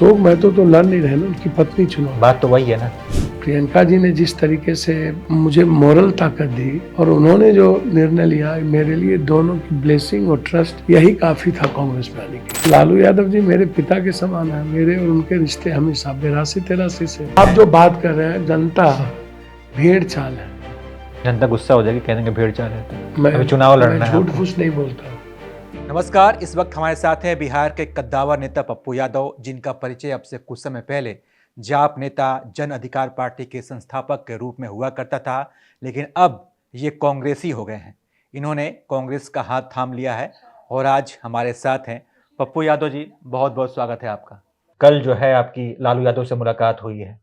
अशोक महतो तो लड़ नहीं रहे ना, उनकी पत्नी चुनाव। बात तो वही है ना। प्रियंका जी ने जिस तरीके से मुझे मोरल ताकत दी और उन्होंने जो निर्णय लिया, मेरे लिए दोनों की ब्लेसिंग और ट्रस्ट यही काफी था कांग्रेस में आने के। लालू यादव जी मेरे पिता के समान है, मेरे और उनके रिश्ते हमेशा 82-83 से। आप जो बात कर रहे हैं, जनता भेड़ चाल है। जनता गुस्सा हो जाएगी, कह देंगे भेड़ चाल है। मैं अभी चुनाव लड़ना है, झूठ फूस नहीं बोलता। नमस्कार, इस वक्त हमारे साथ हैं बिहार के कद्दावर नेता पप्पू यादव, जिनका परिचय अब से कुछ समय पहले जाप नेता जन अधिकार पार्टी के संस्थापक के रूप में हुआ करता था, लेकिन अब ये कांग्रेसी हो गए हैं। इन्होंने कांग्रेस का हाथ थाम लिया है और आज हमारे साथ हैं पप्पू यादव जी। बहुत बहुत स्वागत है आपका। कल जो है आपकी लालू यादव से मुलाकात हुई है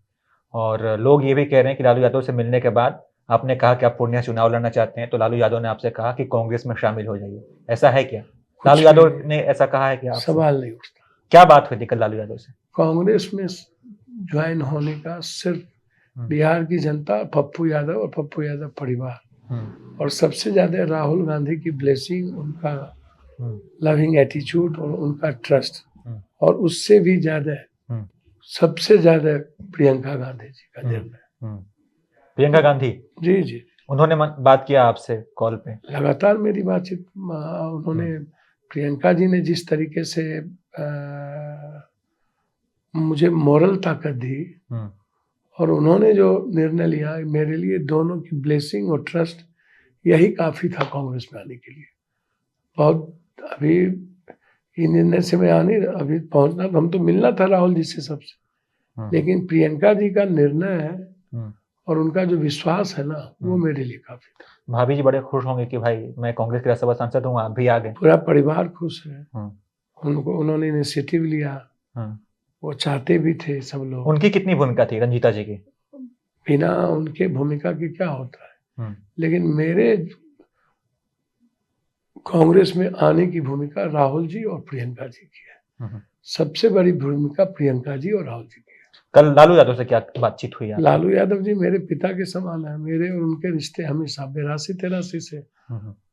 और लोग ये भी कह रहे हैं कि लालू यादव से मिलने के बाद आपने कहा कि आप पूर्णिया चुनाव लड़ना चाहते हैं, तो लालू यादव ने आपसे कहा कि कांग्रेस में शामिल हो जाइए। ऐसा है क्या? लालू यादव ने ऐसा कहा है कि आप? सवाल नहीं उठता। क्या बात हुई थी कल लालू यादव से? कांग्रेस में ज्वाइन होने का सिर्फ बिहार की जनता, पप्पू यादव और पप्पू यादव परिवार और सबसे ज्यादा राहुल गांधी की ब्लेसिंग, उनका लविंग एटीट्यूड और उनका ट्रस्ट, और उससे भी ज्यादा सबसे ज्यादा प्रियंका गांधी जी का निर्णय। प्रियंका गांधी जी जी, उन्होंने बात किया आपसे कॉल पे? लगातार मेरी बातचीत। उन्होंने प्रियंका जी ने जिस तरीके से मुझे मोरल ताकत दी और उन्होंने जो निर्णय लिया, मेरे लिए दोनों की ब्लेसिंग और ट्रस्ट यही काफी था कांग्रेस में आने के लिए। बहुत अभी इन निर्णय से मैं आने अभी पहुंचना, हम तो मिलना था राहुल जी से सबसे, लेकिन प्रियंका जी का निर्णय है और उनका जो विश्वास है ना, वो मेरे लिए काफी था। भाभी जी बड़े खुश होंगे कि भाई मैं कांग्रेस के राज्यसभा सांसद हूँ, आप भी आ गए। पूरा परिवार खुश है। उन्होंने इनिशिएटिव लिया, वो चाहते भी थे सब लोग। उनकी कितनी भूमिका थी रंजीता जी की? बिना उनके भूमिका के क्या होता है, लेकिन मेरे कांग्रेस में आने की भूमिका राहुल जी और प्रियंका जी की है। सबसे बड़ी भूमिका प्रियंका जी और राहुल जी की है। कल लालू यादव से क्या बातचीत हुई आपकी? लालू यादव जी मेरे पिता के समान है, मेरे और उनके रिश्ते हमेशा 82-83 से।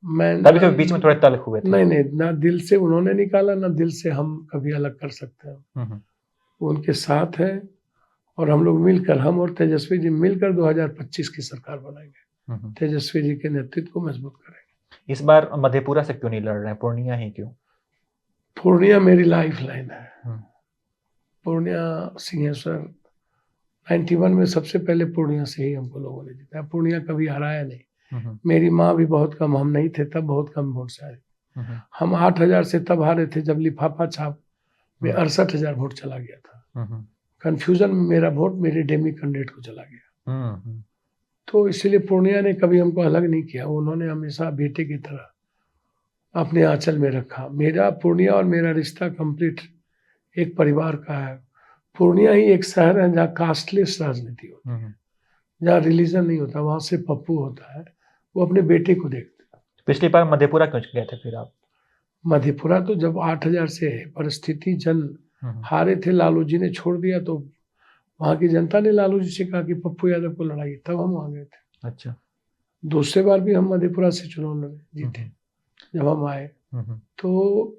मैं कभी कभी बीच में थोड़े तल्ख हुए थे? नहीं, ना दिल से उन्होंने निकाला, ना दिल से हम कभी अलग कर सकते हैं। वो उनके साथ है और हम लोग मिलकर, हम और तेजस्वी जी मिलकर 2025 की सरकार बनाएंगे। तेजस्वी जी के नेतृत्व को मजबूत करेंगे। इस बार मधेपुरा से क्यों नहीं लड़ रहे हैं, पूर्णिया ही क्यों? पूर्णिया मेरी लाइफ लाइन है। पूर्णिया सिंहेश्वर 91 में सबसे पहले पूर्णिया से ही हमको लोगों ने जीता। पूर्णिया कभी हराया नहीं। मेरी माँ भी बहुत कम, हम नहीं थे तब, बहुत कम वोट से आए। हम 8000 से तब हारे थे जब लिफाफा छाप में 68,000 वोट चला गया था। कंफ्यूजन में मेरा वोट मेरे डेमी कैंडिडेट को चला गया। तो इसलिए पूर्णिया ने कभी हमको अलग नहीं किया। उन्होंने हमेशा बेटे की तरह अपने आंचल में रखा। मेरा पूर्णिया और मेरा रिश्ता कंप्लीट एक परिवार का है। पूर्णिया ही एक शहर है जहाँ कास्टलेस राजनीति होती है, जहाँ रिलीजन नहीं होता। वहां से पप्पू होता है, वो अपने बेटे को देखते हैं। पिछली बार मधेपुरा क्यों गए थे फिर आप? मधेपुरा तो जब 8000 से परिस्थिति जन हारे थे, लालू जी ने छोड़ दिया, तो वहां की जनता ने लालू जी से कहा कि पप्पू यादव को लड़ाइए, तब हम वहां गए थे। अच्छा। दूसरे बार भी हम मधेपुरा से चुनाव लड़े, जीते। जब हम आए तो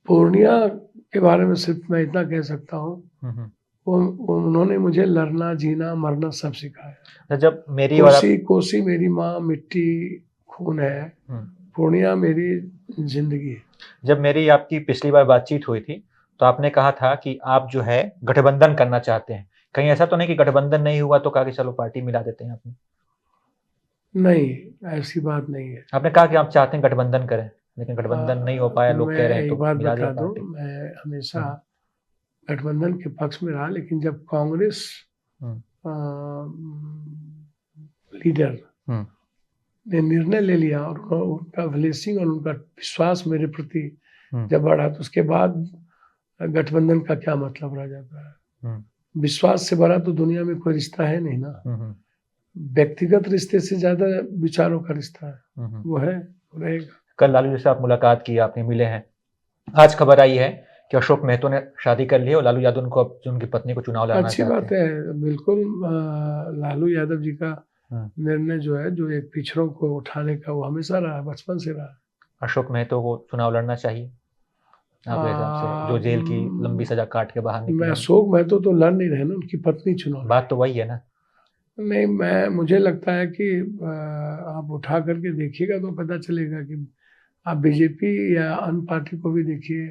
पूर्णिया के बारे में सिर्फ मैं इतना कह सकता हूँ, उन्होंने मुझे लड़ना, जीना, मरना सब सिखाया। जब मेरी कोसी मेरी माँ, मिट्टी खून है, पूर्णिया मेरी जिंदगी है। जब मेरी आपकी पिछली बार बातचीत हुई थी तो आपने कहा था कि आप जो है गठबंधन करना चाहते हैं। कहीं ऐसा तो नहीं कि गठबंधन नहीं हुआ तो कहा कि चलो पार्टी मिला देते हैं आपने? नहीं, ऐसी बात नहीं है। आपने कहा कि आप चाहते हैं गठबंधन करें, लेकिन गठबंधन नहीं हो पाया, लोग कह रहे हैं। तो एक बात बता दूं, मैं हमेशा गठबंधन के पक्ष में रहा, लेकिन जब कांग्रेस लीडर ने निर्णय ले लिया और उनका ब्लेसिंग और उनका विश्वास मेरे प्रति जब बढ़ा, तो उसके बाद गठबंधन का क्या मतलब रह जाता है। विश्वास से बड़ा तो दुनिया में कोई रिश्ता है नहीं ना। व्यक्तिगत रिश्ते से ज्यादा विचारों का रिश्ता है, वो है, रहेगा। कल लालू जी से आप मुलाकात की, आपने मिले हैं। आज खबर आई है कि अशोक महतो ने शादी कर ली है और लालू यादव को, उनकी पत्नी को चुनाव लड़ना अच्छी बात है, बिल्कुल। लालू यादव जी का निर्णय जो है, जो एक पिछड़ों को उठाने का, वो हमेशा रहा, बचपन से रहा। अशोक महतो को चुनाव लड़ना चाहिए? आपके हिसाब से जो जेल की लंबी सजा काट के बाहर मैं निकले हैं? अशोक महतो तो लड़ नहीं रहे ना, उनकी पत्नी चुनाव बात तो वही है ना। नहीं, मुझे लगता है कि आप उठा करके देखिएगा तो पता चलेगा कि आप बीजेपी या अन्य पार्टी को भी देखिए,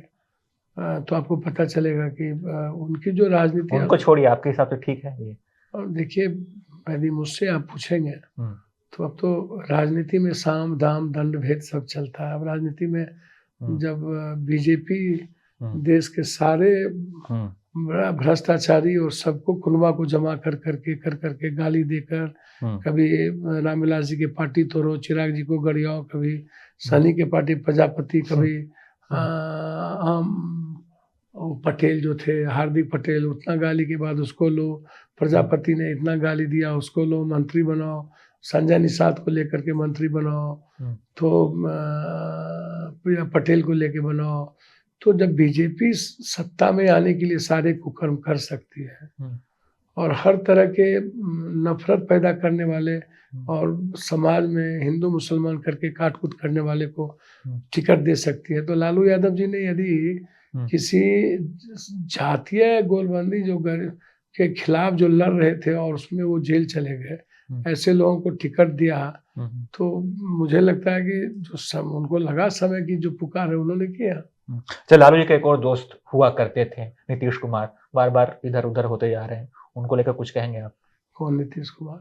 तो आपको पता चलेगा कि उनकी जो राजनीति उनको छोड़िए, आपके हिसाब से ठीक है ये? और देखिए, यदि मुझसे आप पूछेंगे हम्म, तो अब तो राजनीति में साम दाम दंड भेद सब चलता है। अब राजनीति में हम्म, जब बीजेपी हम्म, देश के सारे हम्म, बड़ा भ्रष्टाचारी और सबको कुनबा को जमा कर करके गाली देकर, हम्म, कभी रामविलास जी की पार्टी तोड़ो, चिराग जी को गड़ियाओ, कभी सनी के पार्टी प्रजापति, कभी वो पटेल जो थे हार्दिक पटेल, उतना गाली के बाद उसको लो, प्रजापति ने इतना गाली दिया उसको लो, मंत्री बनाओ, संजय निषाद को लेकर के मंत्री बनाओ, हम्म, तो प्रिया पटेल को लेके बनाओ। तो जब बीजेपी सत्ता में आने के लिए सारे कुकर्म कर सकती है हम्म, और हर तरह के नफरत पैदा करने वाले और समाज में हिंदू मुसलमान करके काट कूट करने वाले को टिकट दे सकती है, तो लालू यादव जी ने यदि किसी जातीय गोलबंदी के खिलाफ जो लड़ रहे थे और उसमें वो जेल चले गए, ऐसे लोगों को टिकट दिया, तो मुझे लगता है कि जो उनको लगा समय की जो पुकार है उन्होंने किया। चल, लालू जी के एक और दोस्त हुआ करते थे, नीतीश कुमार, बार बार इधर उधर होते जा रहे हैं, उनको लेकर कुछ कहेंगे आप? कौन नीतीश कुमार?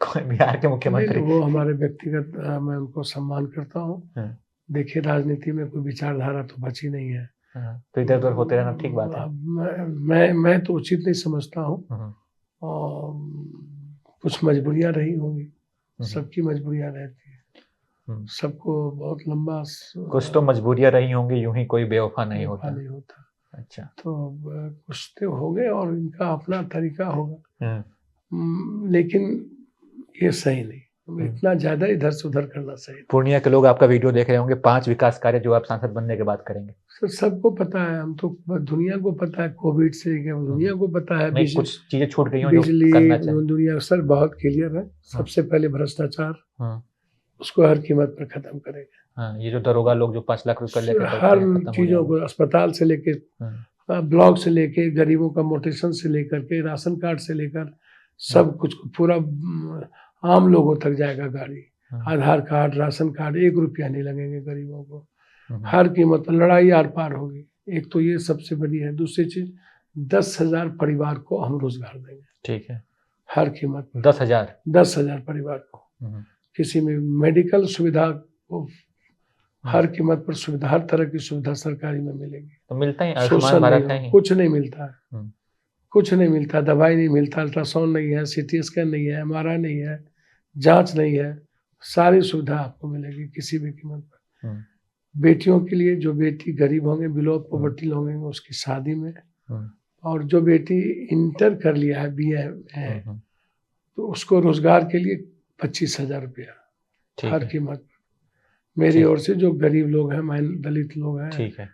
कोई बिहार के मुख्यमंत्री? वो हमारे व्यक्तिगत, मैं उनको सम्मान करता हूँ। देखिए, राजनीति में कोई विचारधारा तो बची नहीं है, तो इधर उधर होते रहना ठीक बात है? मैं तो उचित नहीं समझता हूँ, और कुछ मजबूरियां रही होंगी, सबकी मजबूरियां रहती है, सबको बहुत लंबा कुछ तो मजबूरियां रही होंगी, यूं ही कोई बेवफा नहीं होता। अच्छा, तो कुछ तो हो गए और इनका अपना तरीका होगा, लेकिन ये सही नहीं, इतना ज्यादा इधर से उधर करना सही। पूर्णिया के लोग आपका वीडियो देख रहे होंगे, 5 विकास कार्य जो आप सांसद बनने के बाद करेंगे। सर, सबको पता है, हम तो दुनिया को पता है, कोविड से दुनिया को पता है, कुछ चीजें छूट गई हो बिजली, जो करना चाहिए। दुनिया सर बहुत क्लियर है। सबसे पहले भ्रष्टाचार, उसको हर कीमत पर खत्म करेंगे। ये जो दरोगा लोग जो 5 लाख रुपए लेकर हर चीजों को, अस्पताल से लेके ब्लॉक से लेके गरीबों का मोटेशन से लेकर के राशन कार्ड से लेकर सब कुछ पूरा आम लोगों तक जाएगा गाड़ी। आधार कार्ड, राशन कार्ड, 1 रुपया नहीं लगेंगे गरीबों को, हर कीमत पर लड़ाई आर पार होगी। एक तो ये सबसे बड़ी है। दूसरी चीज, 10,000 परिवार को हम रोजगार देंगे। ठीक है, हर कीमत पर 10,000 परिवार को, किसी में मेडिकल सुविधा को हर कीमत पर सुविधा, हर तरह की सुविधा सरकारी में मिलेगी। तो मिलता है, आयुष्मान भारत है, कुछ नहीं मिलता है, कुछ नहीं मिलता, दवाई नहीं मिलता, अल्ट्रासाउंड नहीं है, CT स्कैन नहीं है, MRI नहीं है, जांच नहीं है, सारी सुविधा आपको मिलेगी किसी भी कीमत पर। बेटियों के लिए, जो बेटी गरीब होंगे, बिलो पॉवर्टी होंगे, उसकी शादी में, और जो बेटी इंटर कर लिया है, BA है, तो उसको रोजगार के लिए 25,000 रुपया हर कीमत पर। मेरी ओर से जो गरीब लोग हैं, दलित लोग हैं, ठीक है,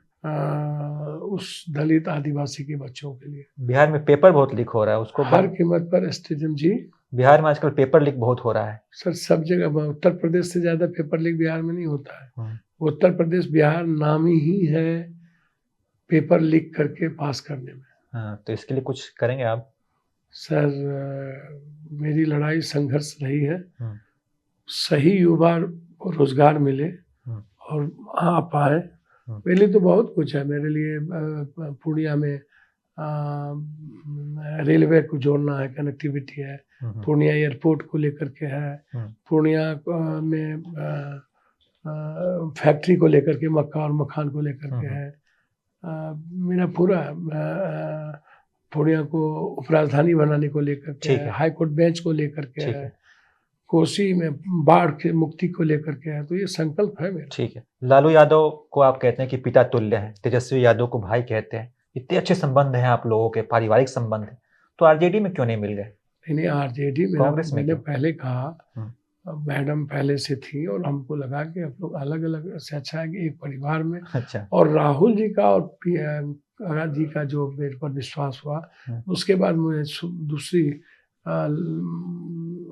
उस दलित आदिवासी के बच्चों के लिए। बिहार में पेपर बहुत लीक हो रहा है, उसको हर कीमत पर स्टेडियम। जी, बिहार में आजकल पेपर लीक बहुत हो रहा है सर, सब जगह। उत्तर प्रदेश से ज्यादा पेपर लीक बिहार में नहीं होता है। उत्तर प्रदेश, बिहार नामी ही है पेपर लीक करके पास करने में। तो इसके लिए कुछ करेंगे आप? सर, मेरी लड़ाई संघर्ष रही है, सही युवा को रोजगार मिले और आ पाए। मेरे लिए तो बहुत कुछ है। मेरे लिए पूर्णिया में रेलवे को जोड़ना है, कनेक्टिविटी है, पूर्णिया एयरपोर्ट को लेकर के है, पूर्णिया में फैक्ट्री को लेकर के, मक्का और मखान को लेकर के है। मेरा पूरा पूर्णिया को उपराजधानी बनाने को लेकर के है, हाई कोर्ट बेंच को लेकर के है, कोसी में बाढ़ के मुक्ति को लेकर के है। तो ये संकल्प है मेरा। ठीक है। लालू यादव को आप कहते हैं कि पिता तुल्य है, तेजस्वी यादव को भाई कहते हैं, इतने अच्छे संबंध हैं आप लोगों के, पारिवारिक संबंध है, तो आरजेडी में क्यों नहीं मिल गए? नहीं, आरजेडी में कांग्रेस में मैंने पहले कहा, मैडम पहले से थी और हमको लगा कि आप लोग अलग अलग से अच्छा है कि एक परिवार में। अच्छा। और राहुल जी का और प्रियंका जी का जो मेरे पर विश्वास हुआ, उसके बाद मुझे दूसरी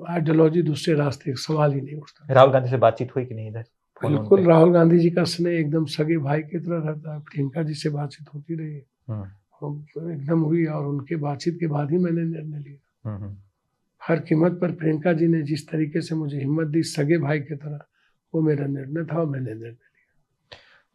आइडियोलॉजी, दूसरे रास्ते सवाल ही नहीं उठता। राहुल गांधी से बातचीत हुई कि नहीं इधर और उन बिल्कुल पे- राहुल गांधी जी का स्नेह एकदम सगे भाई की तरह रहता है। प्रियंका जी से बातचीत होती रही, हम्म, हम एकदम हुई, और उनके बातचीत के बाद ही मैंने निर्णय लिया। हम्म, हर कीमत पर प्रियंका जी ने जिस तरीके से मुझे हिम्मत दी सगे भाई की तरह, वो मेरा निर्णय था और मैंने निर्णय लिया।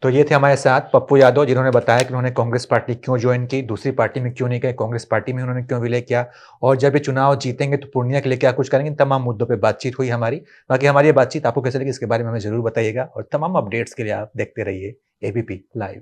तो ये थे हमारे साथ पप्पू यादव, जिन्होंने बताया कि उन्होंने कांग्रेस पार्टी क्यों ज्वाइन की, दूसरी पार्टी में क्यों नहीं गए, कांग्रेस पार्टी में उन्होंने क्यों विलय किया, और जब ये चुनाव जीतेंगे तो पूर्णिया के लिए क्या कुछ करेंगे। इन तमाम मुद्दों पे बातचीत हुई हमारी। बाकी हमारी ये बातचीत आपको कैसे लगी इसके बारे में हमें जरूर बताइएगा, और तमाम अपडेट्स के लिए आप देखते रहिए एबीपी लाइव।